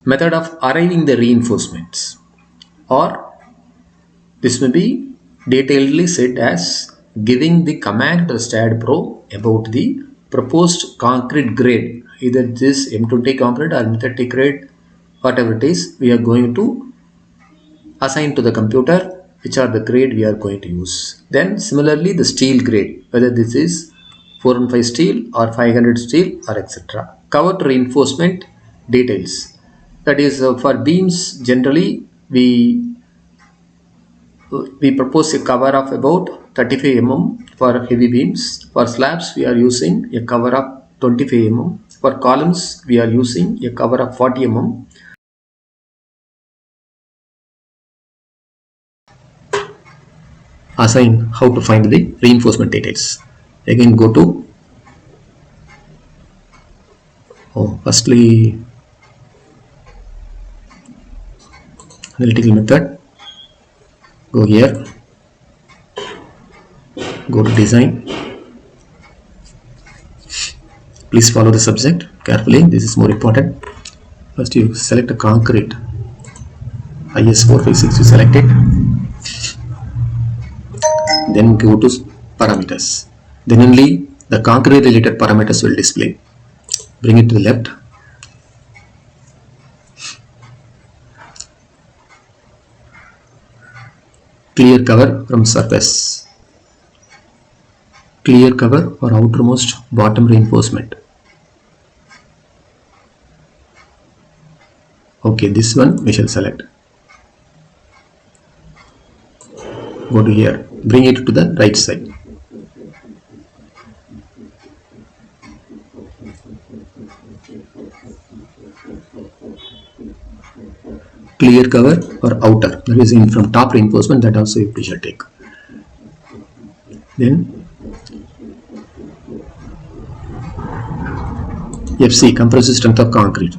Method of arriving the reinforcements, or this may be detailedly said as giving the command to the Staad Pro about the proposed concrete grade, either this M20 concrete or M30 grade, whatever it is, we are going to assign to the computer which are the grade we are going to use. Then similarly the steel grade, whether this is 415 steel or 500 steel or etc. Covered reinforcement details, that is for beams generally we propose a cover of about 35 mm for heavy beams. For slabs we are using a cover of 25 mm. For columns we are using a cover of 40 mm. Assign how to find the reinforcement details. Again go to firstly analytical method, go here, go to design. Please follow the subject carefully, this is more important. First you select a concrete, IS456 you select it, then go to parameters, then only the concrete related parameters will display. Bring it to the left, clear cover from surface, clear cover or outermost bottom reinforcement. Okay, this one we shall select. Go to here, bring it to the right side. Clear cover or outer, that is in from top reinforcement, that also we shall take. Then FC, compressive strength of concrete,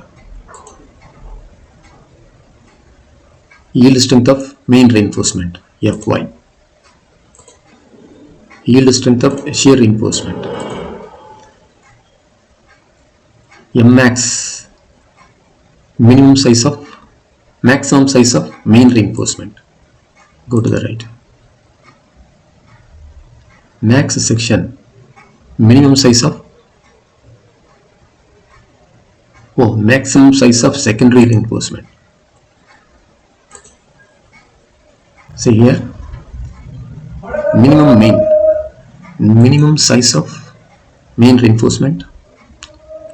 yield strength of main reinforcement, FY, yield strength of shear reinforcement, Mmax, maximum size of main reinforcement. Go to the right. Max section, minimum size of maximum size of secondary reinforcement. See here, minimum size of main reinforcement.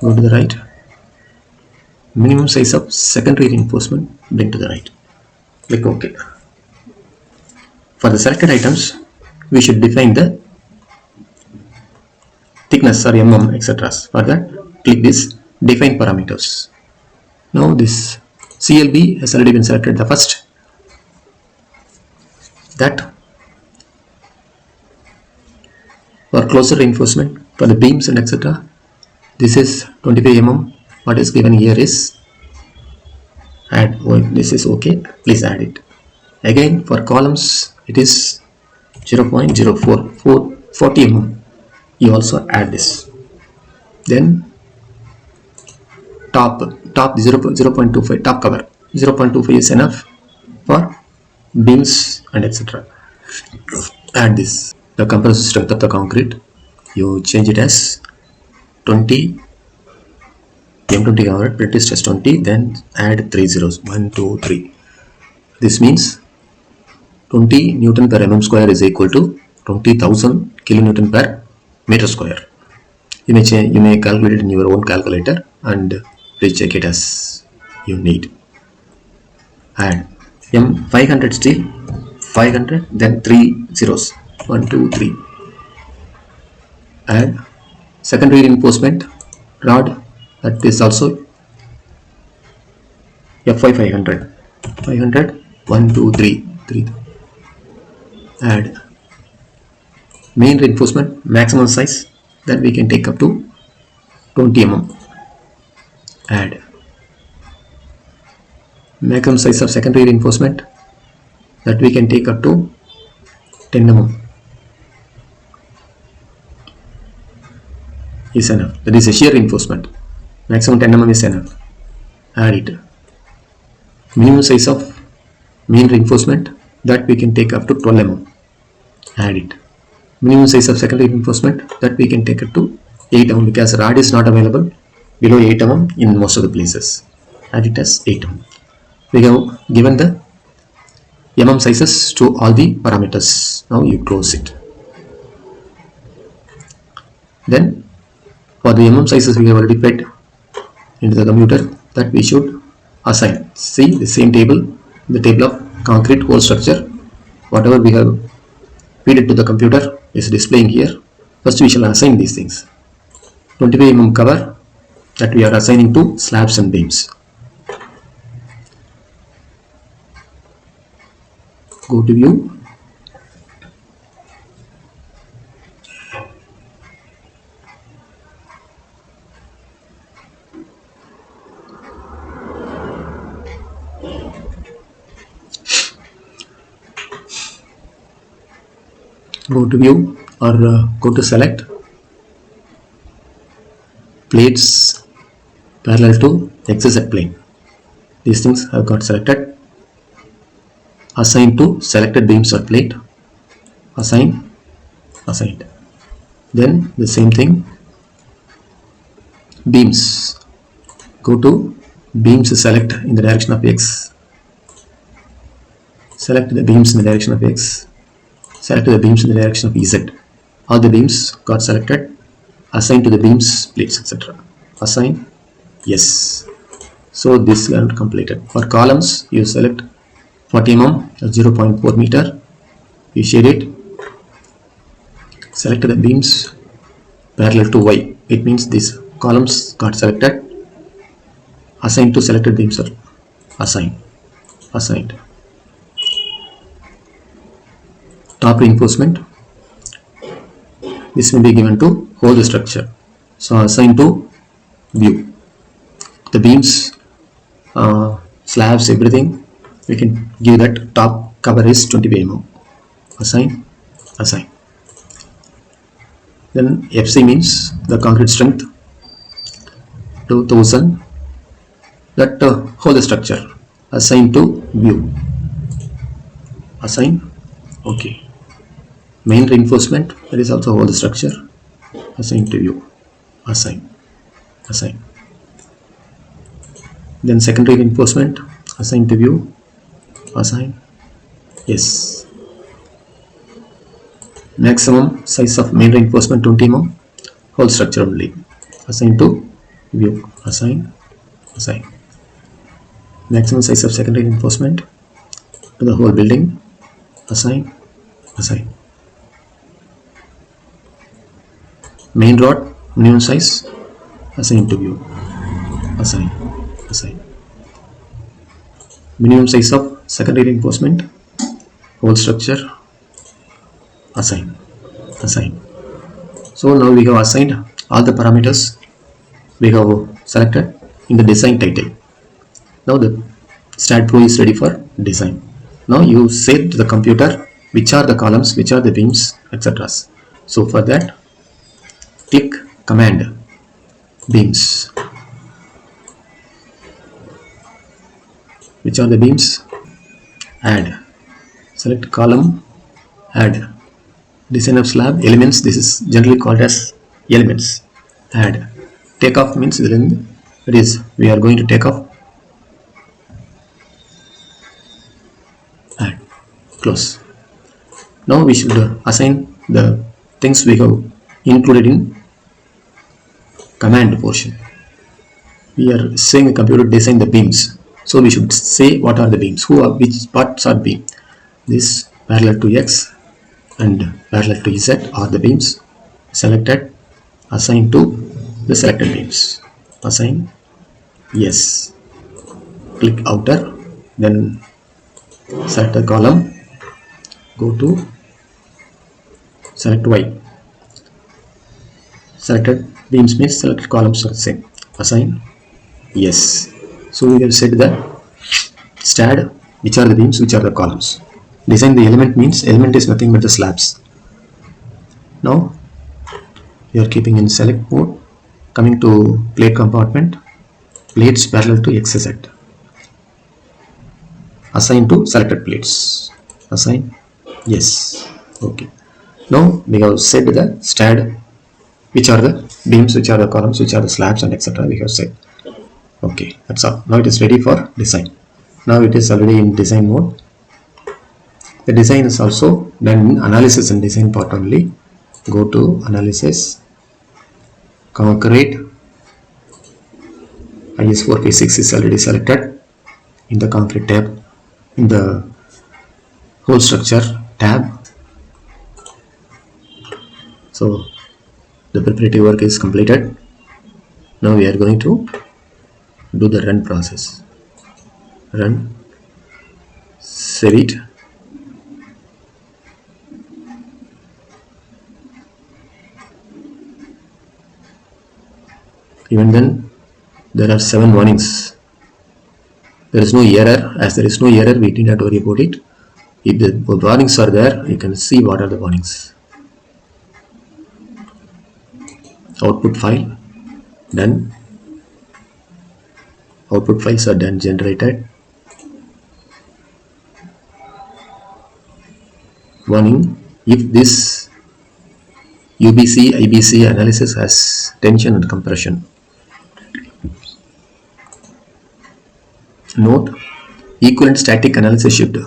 Go to the right. Minimum size of secondary reinforcement, bring to the right. Click OK. For the selected items, we should define the thickness or mm, etc. For that, click this define parameters. Now this CLB has already been selected, the first, that for closer reinforcement for the beams and etc. This is 25 mm. What is given here is add. This is okay, please add it. Again for columns it is 0.044 40 mm. You also add this. Then top 0.25 top cover 0.25 is enough for beams and etc. Add this. The compressive strength of the concrete, you change it as 20 M20 concrete, practice test 20, then add 3 zeros 1 2 3. This means 20 Newton per mm square is equal to 20,000 kilonewton per meter square. You may calculate it in your own calculator and please check it as you need. Add M500 steel 500, then 3 zeros 1 2 3. Add secondary reinforcement rod, that is also FY 500 1 2 3 3. Add main reinforcement maximum size that we can take up to 20 mm. Add maximum size of secondary reinforcement that we can take up to 10 mm is enough. That is a shear reinforcement. Maximum 10 mm is enough. Add it. Minimum size of main reinforcement, that we can take up to 12 mm. Add it. Minimum size of secondary reinforcement, that we can take it to 8 mm, because rod is not available below 8 mm in most of the places. Add it as 8 mm. We have given the mm sizes to all the parameters. Now you close it. Then for the mm sizes we have already fed into the computer, that we should assign. See the same table, the table of concrete whole structure, whatever we have feed it to the computer is displaying here. First we shall assign these things. 25 mm cover, that we are assigning to slabs and beams. Go to view. Go to view, or go to select plates parallel to XZ plane. These things have got selected. Assign to selected beams or plate. Assign, assigned. Then the same thing, beams. Go to beams, select in the direction of X. Select the beams in the direction of X. Select the beams in the direction of Z. All the beams got selected. Assign to the beams, plates, etc. Assign, yes. So this got completed. For columns, you select 40 mm, 0.4 meter. You shade it. Select the beams parallel to Y. It means these columns got selected. Assign to selected beams or assign, assigned. Top reinforcement, this will be given to whole the structure. So assign to view. The beams, slabs, everything, we can give that top cover is 25 mm. Assign, assign. Then FC means the concrete strength 2000, that whole the structure. Assign to view. Assign, okay. Main reinforcement, that is also whole the structure. Assign to view. Assign, assign. Then secondary reinforcement, assign to view. Assign, yes. Maximum size of main reinforcement 20 mm, whole structure only. Assign to view. Assign, assign. Maximum size of secondary reinforcement to the whole building. Assign, assign. Main rod minimum size, assign to view. Assign, assign. Minimum size of secondary reinforcement whole structure. Assign, assign. So now we have assigned all the parameters. We have selected in the design title. Now the Staad Pro is ready for design. Now you say to the computer which are the columns, which are the beams, etc. So for that, click command beams. Which are the beams? Add. Select column, add. Design of slab, elements, this is generally called as elements. Add. Take off means it is we are going to take off. Add. Close. Now we should assign the things we have included in command portion. We are saying the computer design the beams, so we should say what are the beams, which parts are beam. This parallel to X and parallel to Z are the beams. Selected, assign to the selected beams. Assign, yes. Click outer, then select the column. Go to select Y. Selected beams means selected columns are the same. Assign, yes. So we have said that Staad, which are the beams, which are the columns. Design the element means element is nothing but the slabs. Now we are keeping in select mode. Coming to plate compartment, plates parallel to XZ. assign to selected plates. Assign, yes. Okay, now we have set the Staad, which are the beams, which are the columns, which are the slabs, and etc. We have set. Okay, that's all. Now it is ready for design. Now it is already in design mode. The design is also done in analysis and design part only. Go to analysis, concrete, IS456 is already selected. In the concrete tab, in the whole structure tab. So the preparatory work is completed. Now we are going to do the run process. Run, save it. Even then there are 7 warnings. There is no error. As there is no error, we need not worry about it. If the warnings are there, you can see what are the warnings. Output file done. Output files are done, generated. Warning: if this UBC IBC analysis has tension and compression. Note: equivalent static analysis should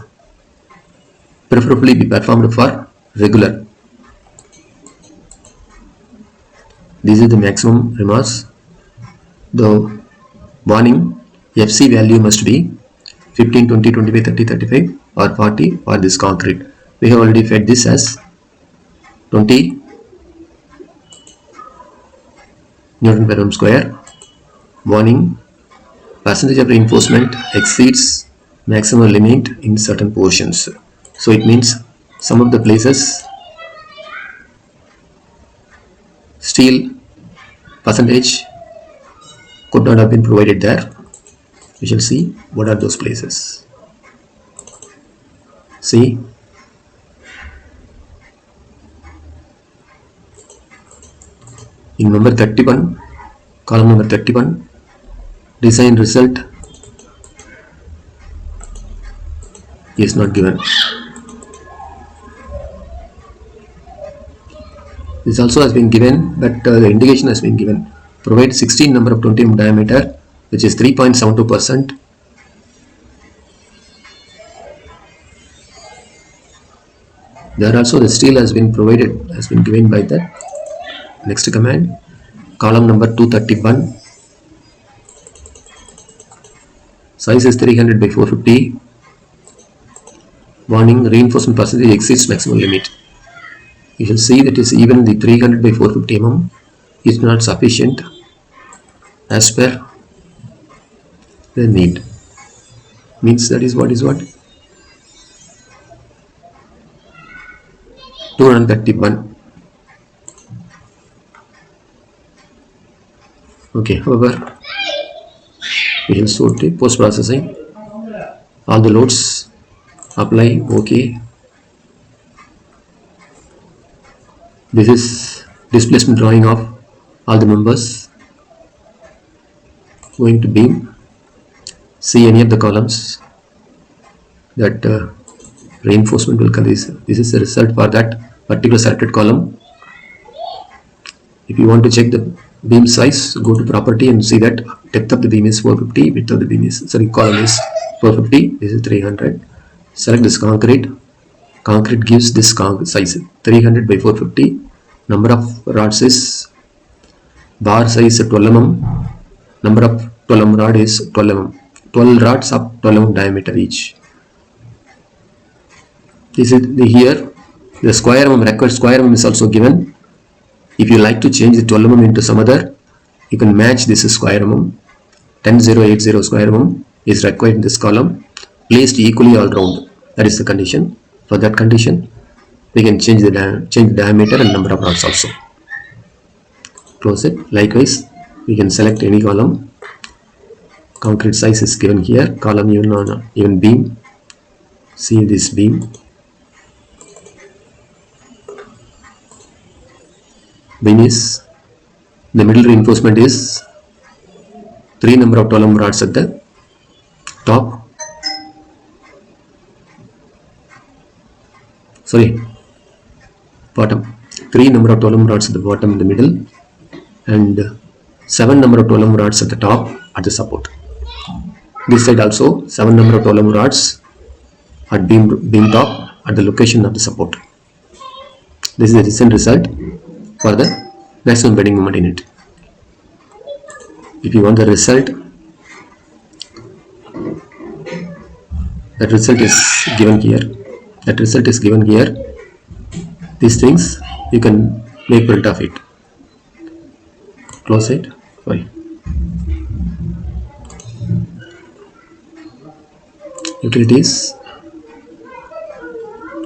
preferably be performed for regular. This is the maximum remarks. The warning: FC value must be 15, 20, 25, 30, 35 or 40 for this concrete. We have already fed this as 20 Newton per ohm square. Warning: percentage of reinforcement exceeds maximum limit in certain portions. So it means some of the places steel percentage could not have been provided there. We shall see what are those places. See, in number 31, column number 31, design result is not given. This also has been given, but the indication has been given. Provide 16 number of 20 mm diameter, which is 3.72%. There also the steel has been provided, has been given by that. Next command, column number 231, size is 300 by 450. Warning: reinforcement percentage exceeds maximum limit. You shall see that is even the 300 by 450 mm is not sufficient as per the need. Means that is what 231. Okay, however, we will sort the post processing. All the loads apply. Okay, this is displacement drawing of all the members going to beam. See any of the columns that reinforcement will come. This is the result for that particular selected column. If you want to check the beam size, go to property and see that depth of the beam is 450, width of the beam is, sorry, column is 450, this is 300. Select this concrete. Concrete gives this size 300 by 450. Number of rods is, bar size 12 mm. Number of 12 mm rod is 12 mm. 12 rods of 12 mm diameter each. This is here the square mm, required square mm is also given. If you like to change the 12 mm into some other, you can match this square mm. 10080 square mm is required in this column, placed equally all round. That is the condition. For that condition, we can change the diameter and number of rods also. Close it. Likewise, we can select any column. Concrete size is given here. Column even beam. See this beam. Beam is, the middle reinforcement is 3 number of 12 mm rods at the top. bottom, 3 number of 12 mm rods at the bottom in the middle, and 7 number of 12 mm rods at the top at the support. This side also 7 number of 12 mm rods at beam top at the location of the support. This is the recent result for the maximum bending moment in it. If you want the result, that result is given here. These things you can make print of it. Close it. Sorry. Utilities,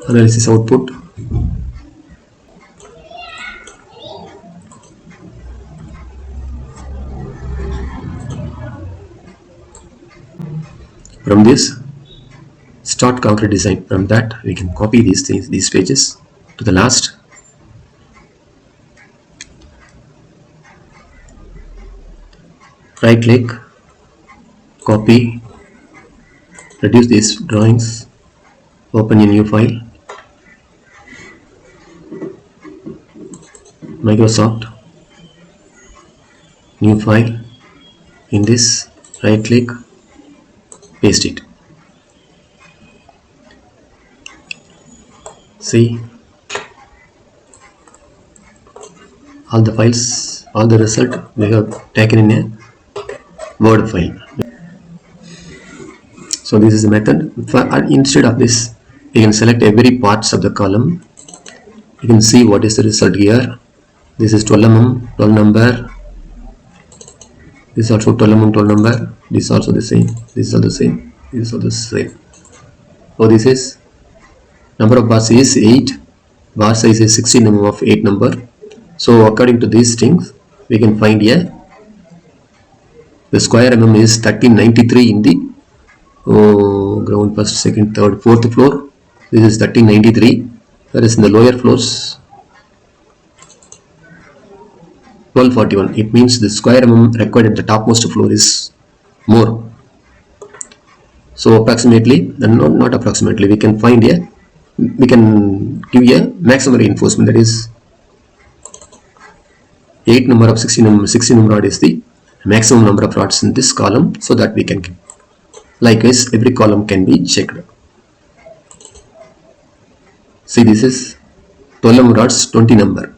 analysis output, from this start concrete design. From that we can copy these things, these pages to the last. Right click, copy, reduce these drawings, open a new file, Microsoft, new file. In this, right click, paste it. See, all the files, all the result we have taken in a Word file. So this is the method. Instead of this, you can select every parts of the column. You can see what is the result here. This is 12 mm, 12 number. This is also 12 mm, 12 number. This is also the same. This is also the same. This is also the same. So this is number of bars is 8. Bar size is 16 mm of 8 number. So according to these things, we can find here the square mm is 1393 in the ground, first, second, third, fourth floor. This is 1393. Whereas in the lower floors 1241. It means the square mm required at the topmost floor is more. So approximately, not approximately, we can find here, we can give a maximum reinforcement, that is 8 number of 16 mm rod is the maximum number of rods in this column, so that we can give. Likewise, every column can be checked. See, this is 12 mm rods 20 number.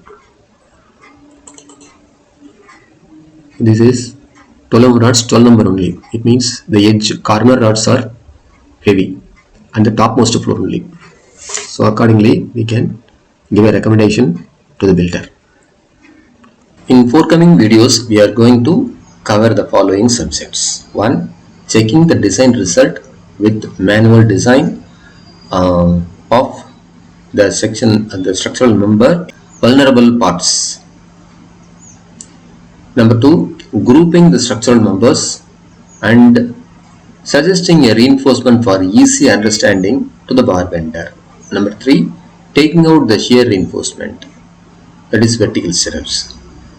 This is 12 mm rods 12 number only. It means the edge corner rods are heavy and the topmost floor only. So accordingly, we can give a recommendation to the builder. In forthcoming videos, we are going to cover the following subjects. 1. Checking the design result with manual design of the section and the structural member vulnerable parts. Number 2. Grouping the structural members and suggesting a reinforcement for easy understanding to the bar bender. Number 3. Taking out the shear reinforcement, that is vertical stirrups.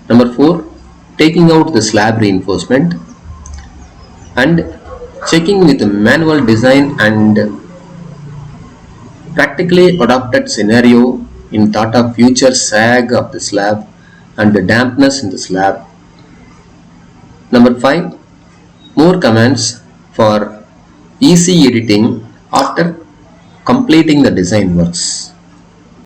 Number 4. Taking out the slab reinforcement and checking with the manual design and practically adopted scenario in thought of future sag of the slab and the dampness in the slab. Number 5. More commands for easy editing after completing the design works.